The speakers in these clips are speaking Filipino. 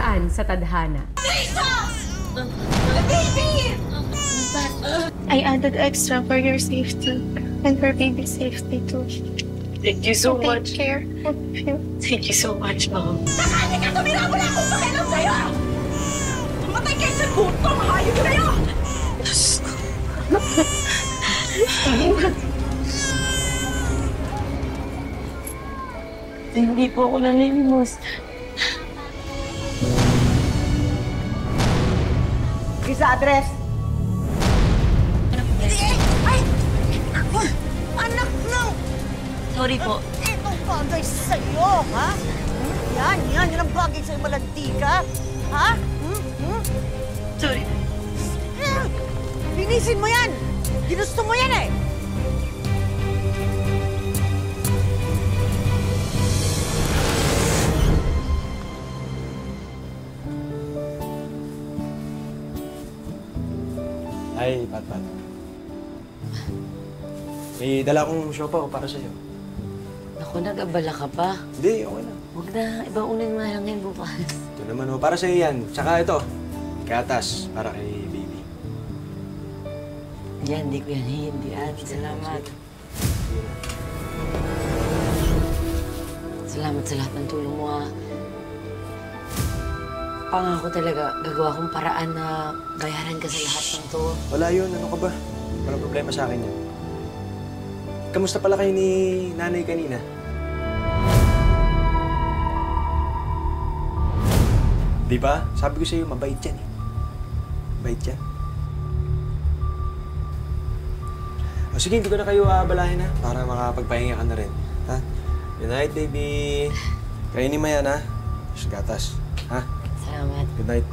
Daan sa tadhana. I added extra for your safety and for baby's safety too. Thank you so much. Take care of you. Thank you so much, Mom. Sakali ka tumira! Wala akong pakialam sa'yo! Mamatay kayo sa butong! Hayop kayo! Hindi po ako nanlilimos. Sa address! Ay! Anak ng... Sorry po. Itong bagay sa'yo, ha? Yan ang bagay sa'yo, malandi ka. Ha? Sorry. Linisin mo yan! Ginusto mo yan eh! Ay, Pat. May dala akong siopaw para sa'yo. Naku, nag-abala ka pa. Hindi, okay lang. Huwag na, ibaunin mo lang yan bukas. Ito naman, para sa'yo yan. Tsaka ito, gatas para kay baby. Yan, hindi ko yan hindi. Salamat. Salamat sa lahat ng tulong mo, Pangako talaga, gagawa kong paraan na bayaran ka sa lahat ng to. Wala yun, ano ka ba? Walang problema sa akin yun. Kamusta pala kayo ni nanay kanina? Di ba? Sabi ko sa'yo, mabait yan eh. Mabait yan. O sige, hindi ko na kayo aabalahin ha, para makapagpahinga ka na rin. Ha? Good night, baby. Kainin mo yan ha. Gatas. Ha? Salamat. Good night.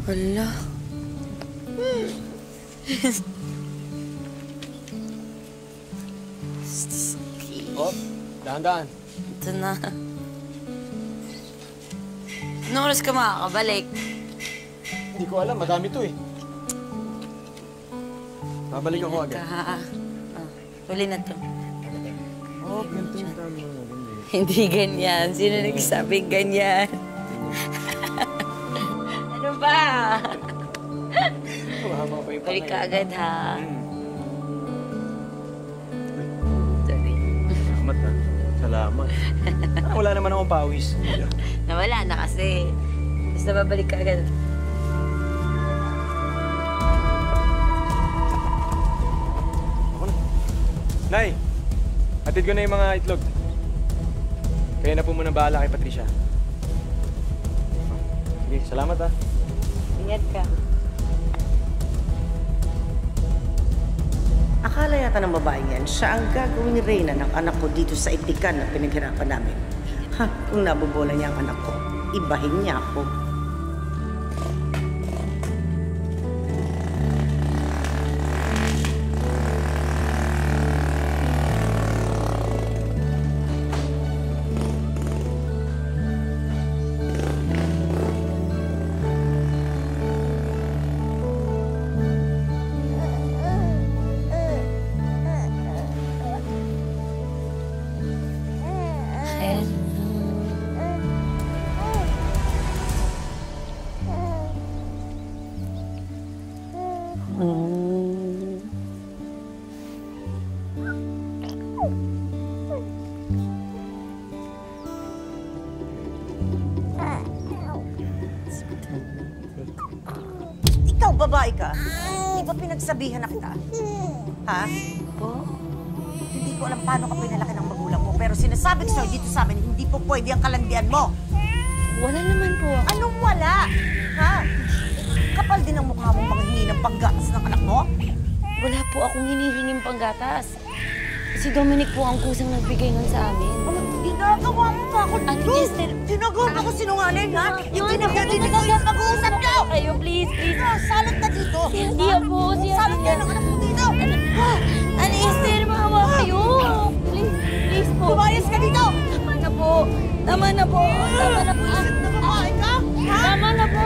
Wala. Oh, dahan-dahan. Ito na. Anong oras ka makakabalik? Hindi ko alam, madami to eh. Babalik ako agad. Huli na to. Oh, ganito yung tama. Hindi ganyan. Sino nagsabing ganyan? Ano ba? Mahaba pa yung Balik ka panay. agad, ha? Sorry. Salamat ha. Salamat. Wala naman akong pawis. Nawala na kasi. Basta babalik ka agad. Ako na. Nay! Atid ko na yung mga itlog. Kaya na po muna bahala kay Patricia. Sige, salamat ha. Ingat ka. Akala yata ng babaeng yan, siya ang gagawing reyna ng anak ko dito sa itikan na pinaghirapan namin. Ha, kung nabobola niya ang anak ko, ibahin niya ako. Ikaw, babae ka? Di ba pinagsabihan na kita? Ha? Po? Hindi ko alam paano ka pinalaki ng magulang mo, pero sinasabi ko sa'yo dito sa amin, hindi po pwede ang kalandian mo. Wala naman po ako. Anong wala? Ha? Kapal din ang mukha mong manghingi ng panggatas ng anak mo? Wala po akong hinihinging panggatas. Si Dominic po ang kusang nagbigay nun sa amin. Ginagawa mo pa ako Ano, dito? Esther? Ginagawa mo ako sinungaling, ha? Yung Ma'am, pinagdadinig ko yung pag-uusap niyo! Kayo, please, please. Salot na dito! Hindi po, siya. Salot na ng anak mo dito! Ano, Esther, maawa kayo. Please, please po. Lumayas ka dito! Tama na po. Tama na po. Tama na po. Bakit na babae ka? Ha? Tama na po.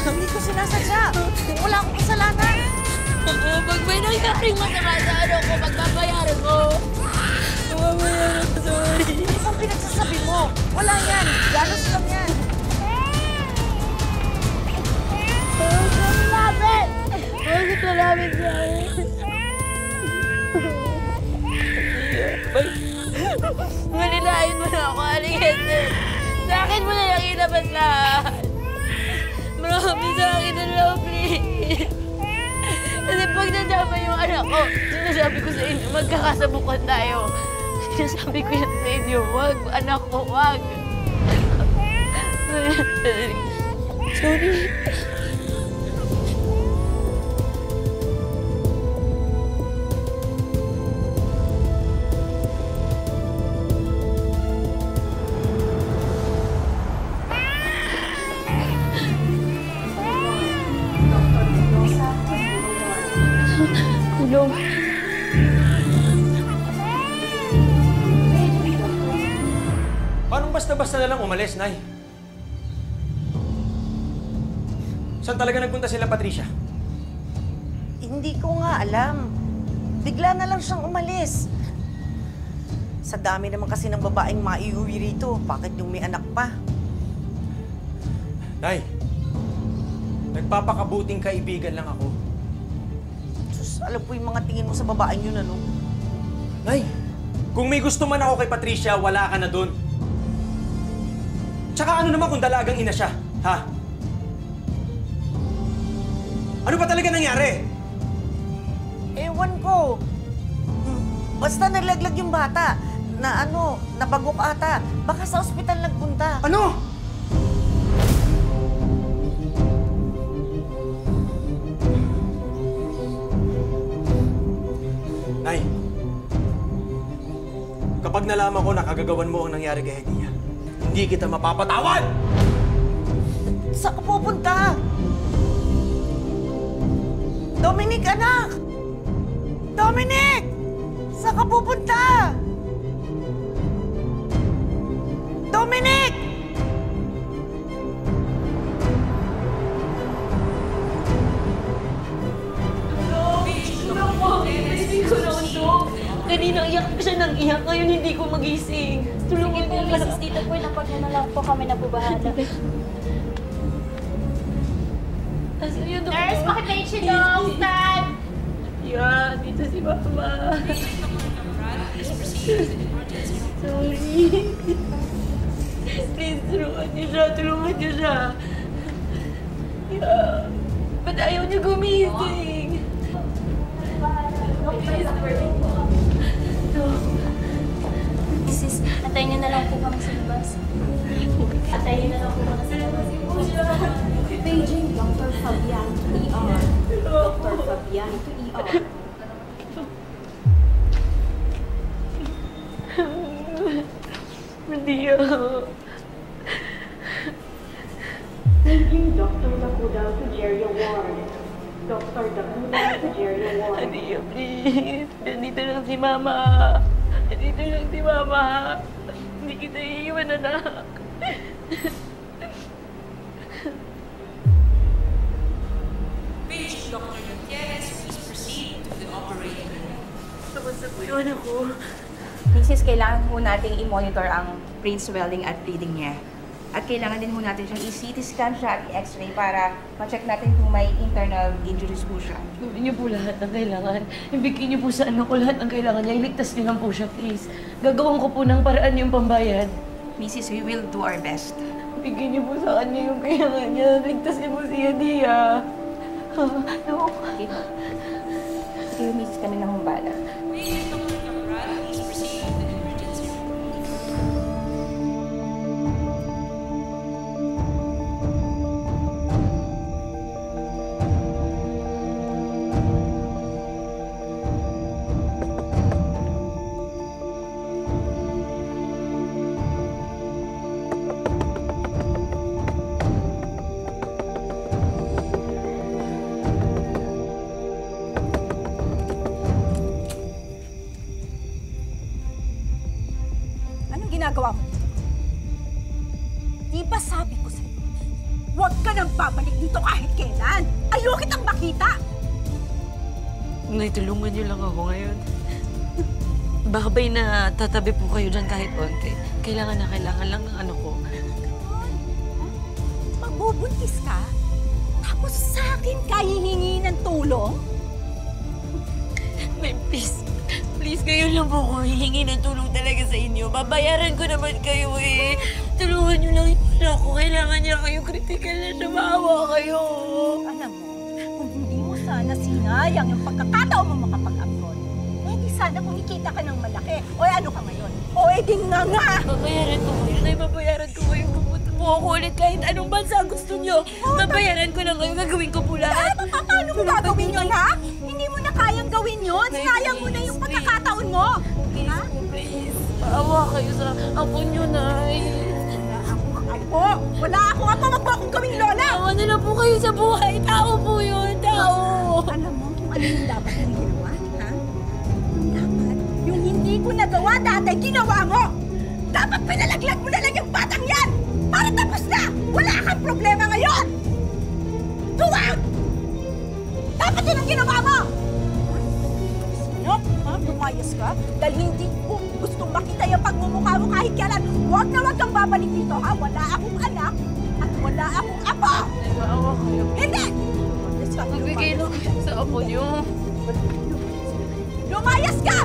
Hindi ko sinasadya. Wala akong kasalanan. Pag may nangyaring masama sa ano ko, pagbabayaran ko. Pagbabayaran ko, sorry. Isang pinagsasabi mo. Wala yan. Galos lang yan. Bakit maraming sa akin? Maninahin mo na ako, Aligente. Sa akin mo na lang ilabas lahat. Marami sa akin na lang, please. Kasi pag nadama yung anak ko, sinasabi ko sa inyo, magkakasabukan tayo. Sinasabi ko yan sa inyo, wag, anak ko, wag. Sorry. Tulong. Paano basta-basta na lang umalis, Nay? Saan talaga nagpunta sila, Patricia? Hindi ko nga alam. Bigla na lang siyang umalis. Sa dami naman kasi ng babaeng maiuwi rito, bakit yung may anak pa? Nay, nagpapakabuting kaibigan lang ako. Sus, alam ko yung mga tingin mo sa babaeng yun, ano? Nay, kung may gusto man ako kay Patricia, wala ka na dun. Tsaka ano naman kung dalagang ina siya, ha? Ano ba talaga nangyari? Ewan ko. Basta nalaglag yung bata na nabagok ata. Baka sa ospital nagpunta. Ano? Nay, kapag nalaman ko na kagagawan mo ang nangyari kay Hedia, hindi kita mapapatawad! Saan ka pupunta? Dominic, anak! Dominic! Saan ka pupunta? Dominic! Kanina iyak pa siya ng iyak, ngayon hindi ko magising. Tulungan Sige po, Mrs. Tito po, napag na lang po kami nabubahala. Asan yun? Nurse, pakipage si Dong, Stan! Yeah, dito si Mama. Sorry. Please, tulungan niyo siya. Tulungan niyo siya. Yeah. Ba't ayaw niyo gumising? Mrs., antayin niyo na lang po kami sa labas. Antayin niyo na lang po kami sa labas. Paging Dr. Fabian to ER. Dr. Fabian to ER. Hindi Thank you, Dr. Dakuda Pujeria Ward. Dr. Dakuda Pujeria Ward. Adia, please. Nandito lang si Mama. Nandito lang si Mama. Hindi kita iiwan, anak. Patient Dr. Gutierrez, please proceed to the operating room. Kamusta po yung anak ko? Mrs., kailangan po natin i-monitor ang brain swelling at bleeding niya. At kailangan din po natin siyang i-CT scan siya at i-X-ray para ma-check natin kung may internal injuries po siya. Gawin niyo po lahat ng kailangan. Ibigay niyo po sa anak ko lahat ng kailangan niya. Iligtas niyo lang po siya, please. Gagawin ko po ng paraan yung pambayad. Mrs., we will do our best. Ibigay niyo po sa kanya yung kailangan niya. Ligtas niyo po si Adia. No. Okay? Sige, Mrs., kami na humbala. Patient Dr. Cabral, please proceed to the emergency room. Anong ginagawa mo? Di ba sabi ko sa'yo, huwag ka nang babalik dito kahit kailan. Ayaw kitang makita. Nay, tulungan niyo lang ako ngayon. Baka ba'y natatabi po kayo dyan kahit onti. Kailangan lang ng anak ko. Magbubuntis ka? Tapos sa akin ka hihingi ng tulong? Nay, please. Please, kayo lang po ako hihingi ng tulong talaga sa inyo. Babayaran ko naman kayo eh. Tulungan niyo lang yung anak ko. Kailangan niya kayo. Critical na siya. Maawa kayo. Alam mo, kung hindi mo sana sinayang yung pagkakataon mo makapag-abroad, eh di sana kumikita ka ng malaki. O ano ka ngayon? O edi nga! Babayaran ko kayo. Nay, babayaran ko kayo. Pupunta po ako ulit kahit anong bansa gusto niyo. Babayaran ko lang kayo. Gagawin ko po lahat. Paano mo gagawin yun, ha? Hindi mo na kayang gawin yun. Sinayang mo na yung pagkakataon mo. Ha? Please. Maawa kayo sa apo niyo, Nay. Apo? Wala akong apo. Wag mo akong gawing lola. Maawa na lang po kayo sa buhay. Tao po yun. Tao. Alam mo kung ano yung dapat mong ginawa, ha? Yung hindi ko nagawa dati, ginawa mo. Dapat pinalaglag mo na lang yung batang yan. Para tapos na. Wala kang problema ngayon. Tuwag! Dapat yun ang ginawa mo. Sino? Ha? Lumayas ka? Dahil hindi ko gustong makita yung pagmumukha mo kahit kailan. Huwag na huwag kang babalik dito, ha? Wala akong anak at wala akong apo. Nag-aawa kayo. Hindi! Magbigay lang sa apo niyo. Lumayas ka!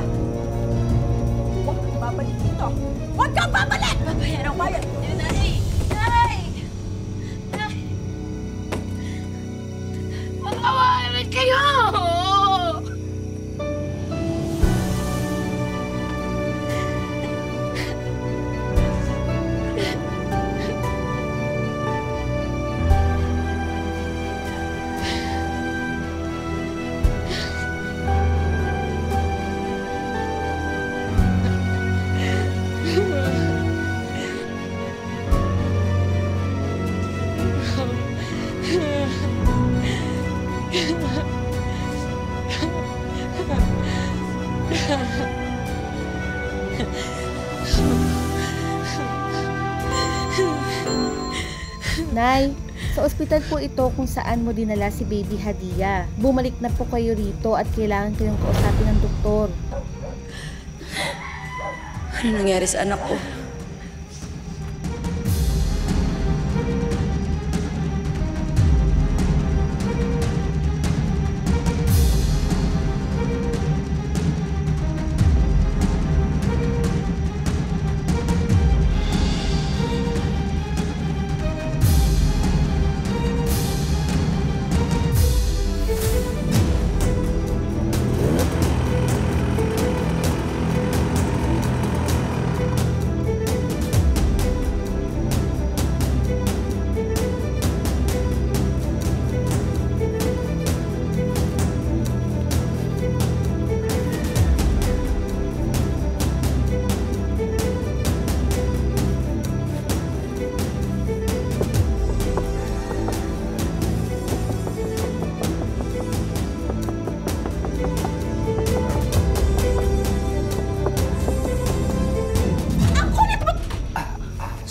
Huwag kang babalik dito. Huwag kang babalik! Babayaran ko. Lumayas! Nay! Nay! Nay! Maawa naman kayo! Nay, sa ospital po ito kung saan mo dinala si Baby Hadia. Bumalik na po kayo rito at kailangan kayong kausapin ng doktor. Ano nangyari sa anak ko?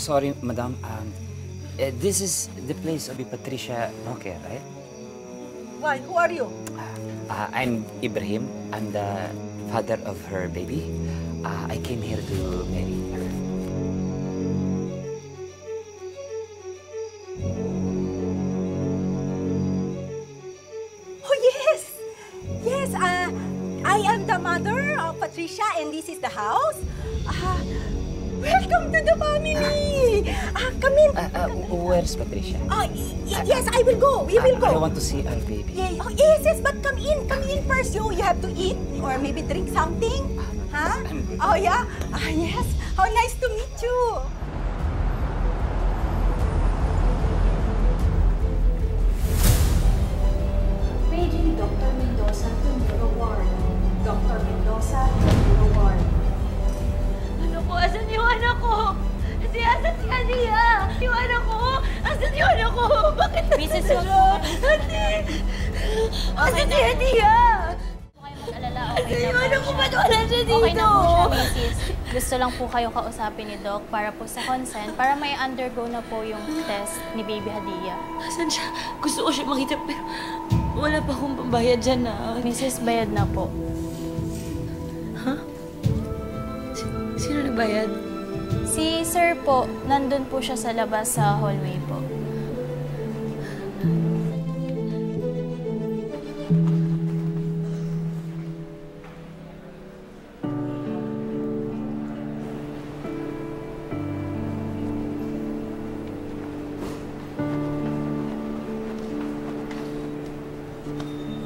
Sorry, madam. This is the place of Patricia Roque, right? Why? Who are you? I'm Ibrahim. I'm the father of her baby. I came here to marry her. Oh, yes! Yes, I am the mother of Patricia and this is the house. Welcome to the family! Come in. Where's Patricia? Yes, I will go. We will go. I want to see our baby. Yeah. Oh, yes, but come in. Come in first. You have to eat or maybe drink something. Huh? Oh, yeah? Yes. How nice to meet you. Paging Dr. Mendoza to Neuro Ward. Dr. Mendoza to Neuro Ward. Ano ko? Asan yung anak ko? Asan si Hadia? Yung anak ko? Asan yung anak ko? Bakit Mrs. siya? Ate! Asan si Hadia? Huwag kayong mag-alala. Asan yung anak ko? Ba't wala siya dito? Okay na po siya, Mrs. Gusto lang po kayo kausapin ni Doc para po sa consent, para may undergo na po yung test ni Baby Hadia. Asan siya? Gusto ko siya makita pero wala pa akong pambayad dyan na. Mrs. Bayad na po. Ha? Sino nagbayad? Si Sir po, nandun po siya sa labas sa hallway po.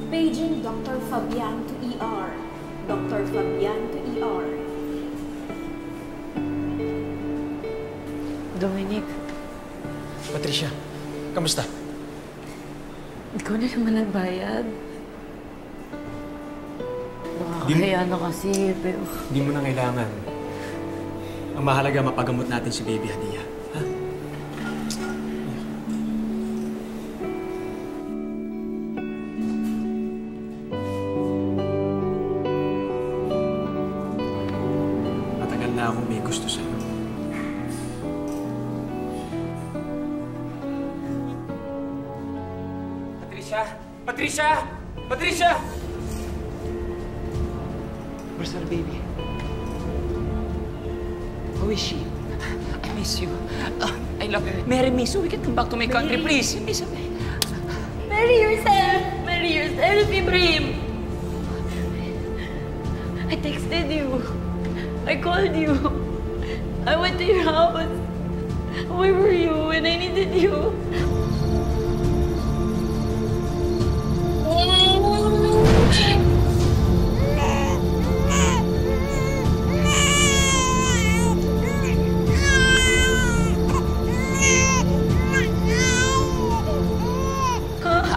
Paging Dr. Fabian to ER. Dr. Fabian to ER. Dominic, Patricia, kamusta? ikaw na naman nagbayad. Nakakahiya na kasi, pero... Hindi mo na kailangan. Ang mahalaga, mapagamot natin si Baby Hadia. Ha? Matagal na akong may gusto sa'yo. Patricia! Patricia! Patricia! Where's our baby? Who is she? I miss you. I love you. Marry me so we can come back to my country, please. Miss me. Marry yourself! Marry yourself, Ibrahim! I texted you. I called you. I went to your house. Where were you when I needed you?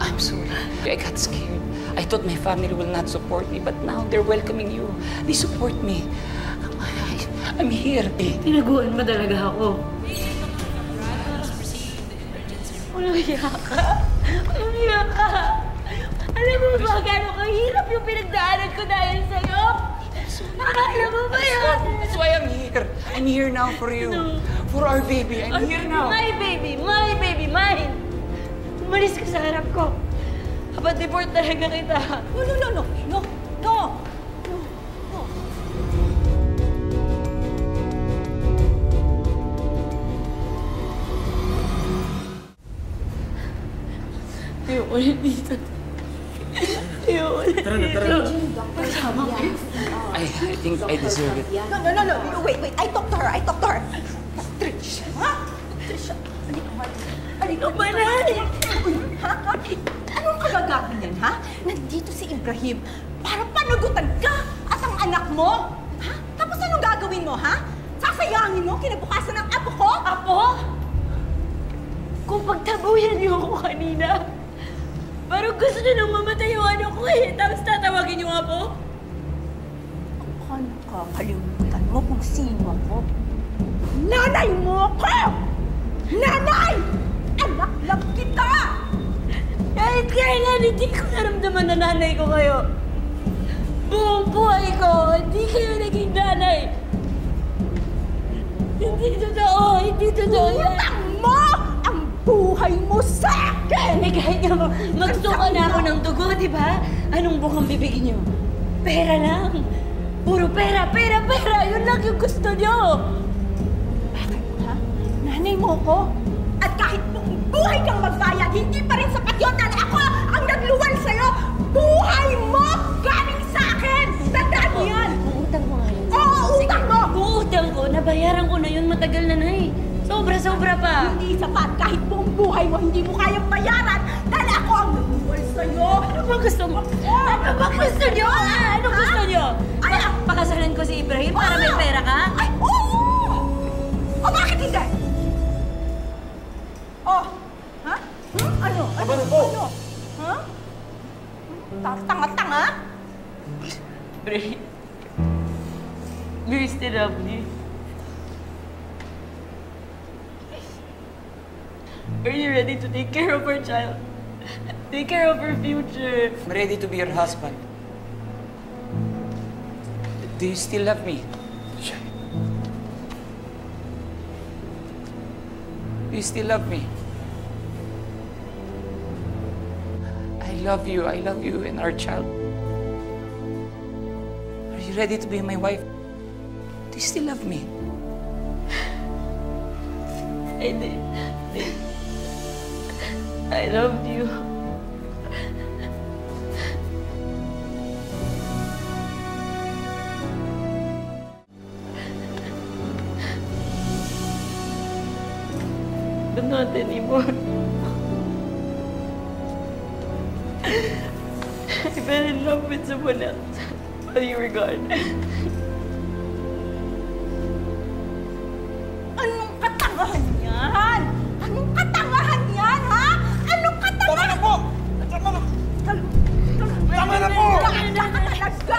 I'm sorry. I got scared. I thought my family will not support me, but now they're welcoming you. They support me. I'm here. Tinaguan mo talaga ako. Walang hiya ka. Walang hiya ka. Alam mo ba gano'ng kahirap yung pinagdaanan ko dahil sa'yo? Akala mo ba yan? That's why I'm here. I'm here now for you. For our baby. I'm here now. My baby, mine! Umalis ka sa harap ko. Kapag deport talaga kita. No! Ayoko ulit dito. Ayoko ulit dito. Kasama ko. I think I deserve it. No. Wait. I talked to her. Patricia. Ha? Patricia. Halika ba na? Ha? Anong kagagawin yan, ha? Nandito si Ibrahim para panagutan ka at ang anak mo. Ha? Tapos anong gagawin mo, ha? Sasayangin mo kinabukasan ng apo ko? Apo? Kung pagtabuyan niyo ako kanina, parang gusto niyo nang mamatay yung ano ko eh. Tapos tatawagin niyo nga po? Ano ka? Kalimutan mo kung sino ako? Nanay mo ako! Nanay! Anak lang kita! Kahit kailan, hindi ko naramdaman na nanay ko kayo. Buong buhay ko, hindi kayo naging nanay. Hindi totoo yan. Utang mo ang buhay mo sa akin! Eh, kahit nga magsuka na ako ng dugo, di ba? Anong bukang bibig niyo? Pera lang. Puro pera. Yun lang yung gusto niyo. Bakit, ha? Nanay mo ko? At kahit buong buhay kang magbayad, hindi pa rin sapat yun dahil ako ang nagluwal sa'yo. Buhay mo galing sa akin! Tandaan mo yan! Uutang mo nga yun. Oo, utang mo! Uutang ko, nabayaran ko na yun, matagal na eh. Sobra pa. Hindi sapat kahit buong buhay mo, hindi mo kayang bayaran dahil ako ang nagluwal sa'yo. Ano ba gusto mo? Ano ba gusto niyo? Ano gusto niyo? Ay, Pakasalan ko si Ibrahim para may pera ka? Ay, oo! O bakit hindi? Oh, ha? Ano? Ano? Ha? Tanga-tanga? Ibrahim, do you still love me? Are you ready to take care of our child? Take care of her future? I'm ready to be your husband. Do you still love me? Do you still love me? I love you and our child. Are you ready to be my wife? Do you still love me? I did. I loved you. But not anymore. I fell in love with someone else while you were gone. Anong katangahan yan? Anong katangahan yan, ha? Anong katangahan? Tama na po! Tama na po! Gaga ka talaga!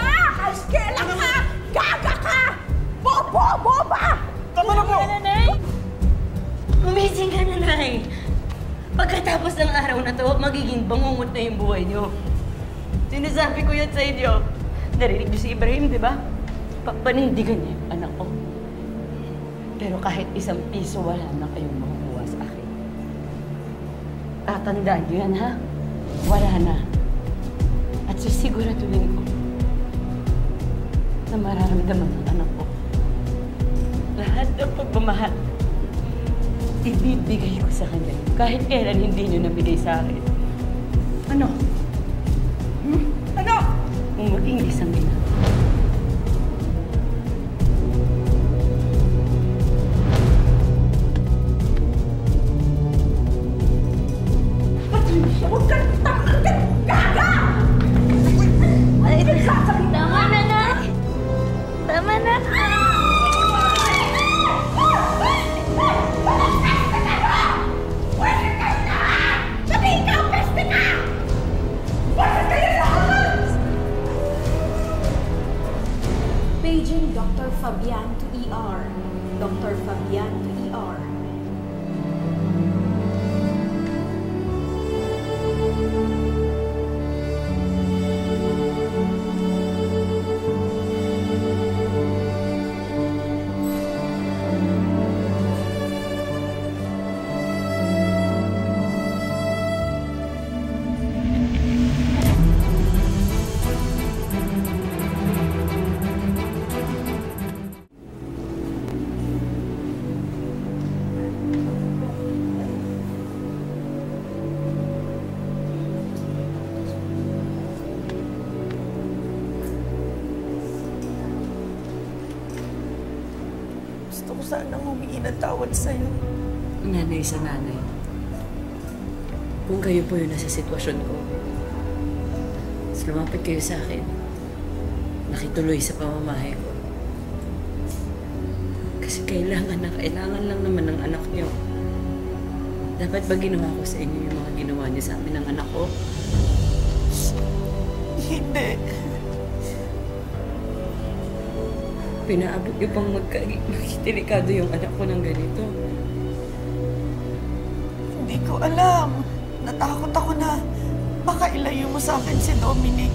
Kailan ka? Gaga ka! Boba! Tama na po! Amazing ka na, Nay. Pagkatapos ng araw na to, magiging bangungot na yung buhay niyo. Sinasabi ko yan sa inyo. Narinig niyo si Ibrahim, di ba? Panindigan niya yung anak ko. Pero kahit isang piso, wala na kayong makukuha sa akin. Tatandaan niyo yan, ha? Wala na. At sisiguraduhin ko na mararamdaman ng anak ko lahat ng pagmamahal ibibigay ko sa kanya. Kahit kailan hindi niyo nabigay sa akin. Ano? Ano? Kung maging isang ina. Patricia, huwag kang tanggal! Gaga! Ay, tama na, Nay! Tama na! Paging Dr. Fabian to ER. Dr. Fabian to ER. Gusto ko sanang humingi ng tawad sa'yo. Nanay sa nanay. Kung kayo po yun nasa sitwasyon ko, mas lumapit kayo sa akin. Nakituloy sa pamamahay ko. Kasi kailangan lang naman ng anak niyo. Dapat ba ginawa ko sa inyo yung mga ginawa niyo sa amin ng anak ko? Hindi. Pinaabot niyo pang magkitilikado yung anak ko ng ganito. Hindi ko alam. Natakot ako na baka ilayo mo sa akin si Dominic.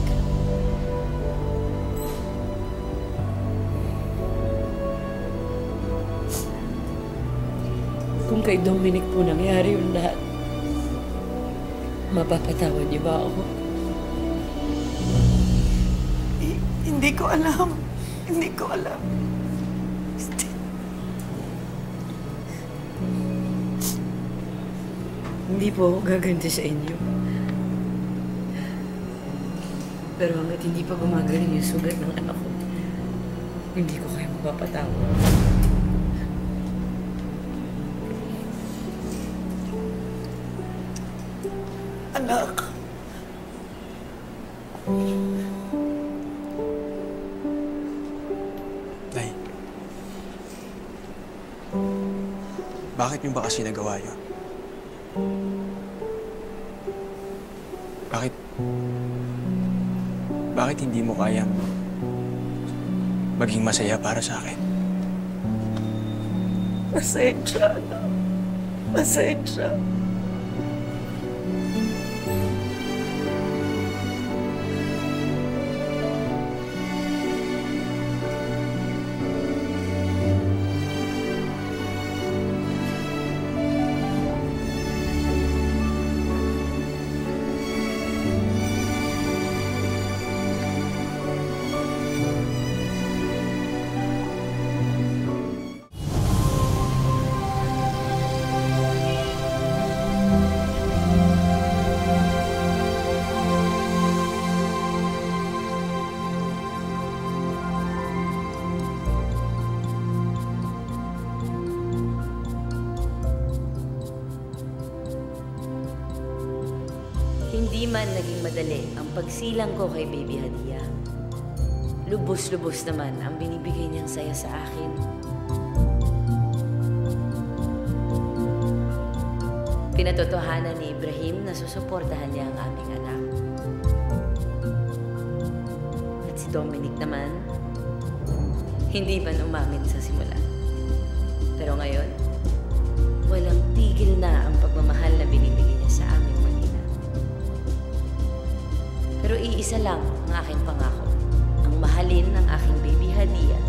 Kung kay Dominic po nangyari yung lahat, mapapatawad niyo ba ako? Hindi ko alam. Hindi ko alam. Hindi po ako gaganti sa inyo. Pero hanggat hindi pa gumagaling yung sugat ng anak ko, hindi ko kayo mapapatawad. Anak. Nay. Bakit niyo ba kasi nagawa yun? Bakit hindi mo kayang maging masaya para sa akin? Pasensya, anak. Pasensya. Hindi man naging madali ang pagsilang ko kay Baby Hadia. Lubos-lubos naman ang binibigay niyang saya sa akin. Pinatotohanan ni Ibrahim na susuportahan niya ang aming anak. At si Dominic naman, hindi man umamin sa simula. Pero ngayon, walang tigil na ang pagmamahal na binibigay niya sa aming mag-ina. Pero iisa lang ang aking pangako, ang mahalin ng aking Baby Hadia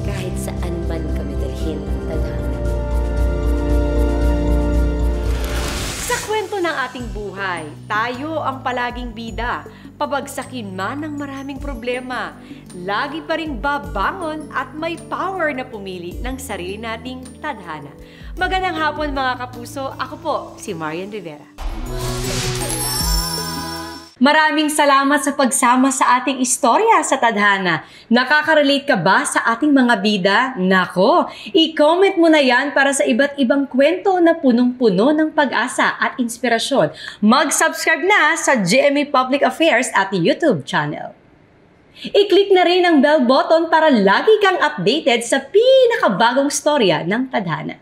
kahit saan man kami dalhin ng tadhana. Sa kwento ng ating buhay, tayo ang palaging bida. Pabagsakin man ng maraming problema, lagi pa ring babangon at may power na pumili ng sarili nating tadhana. Magandang hapon mga kapuso, ako po si Marian Rivera. Maraming salamat sa pagsama sa ating istorya sa tadhana. Nakaka-relate ka ba sa ating mga bida? Nako, i-comment mo na yan para sa iba't ibang kwento na punong-puno ng pag-asa at inspirasyon. Mag-subscribe na sa GMA Public Affairs at YouTube channel. I-click na rin ang bell button para lagi kang updated sa pinakabagong storya ng tadhana.